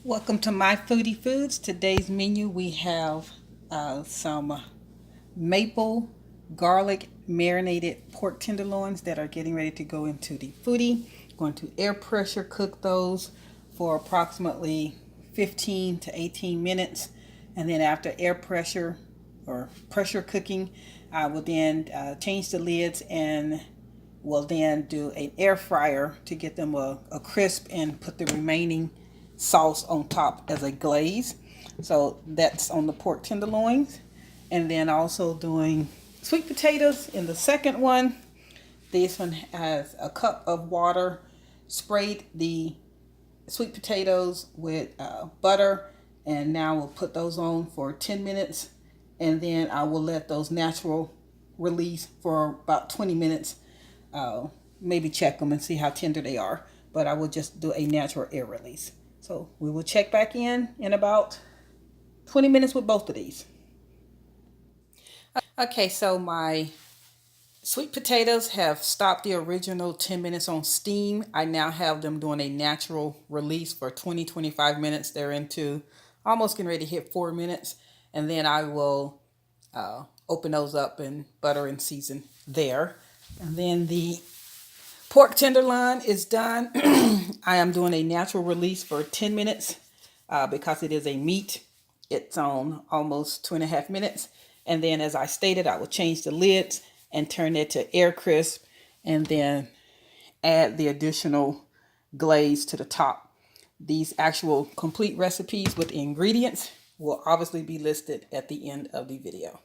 Welcome to MyFoodiFoods. Today's menu we have some maple garlic marinated pork tenderloins that are getting ready to go into the foodie. Going to air pressure cook those for approximately 15 to 18 minutes, and then after air pressure or pressure cooking, I will then change the lids and will then do an air fryer to get them a crisp and put the remaining sauce on top as a glaze. So that's on the pork tenderloins. And then also doing sweet potatoes in the second one. This one has a cup of water, sprayed the sweet potatoes with butter, and now we'll put those on for 10 minutes, and then I will let those natural release for about 20 minutes. Maybe check them and see how tender they are, but I will just do a natural air release. So we will check back in about 20 minutes with both of these. Okay, so my sweet potatoes have stopped the original 10 minutes on steam. I now have them doing a natural release for 20-25 minutes. They're into almost getting ready to hit 4 minutes. And then I will open those up and butter and season there. And then the pork tenderloin is done. I am doing a natural release for 10 minutes because it is a meat. It's on almost 2.5 minutes. And then, as I stated, I will change the lids and turn it to air crisp, and then add the additional glaze to the top. These actual complete recipes with the ingredients will obviously be listed at the end of the video.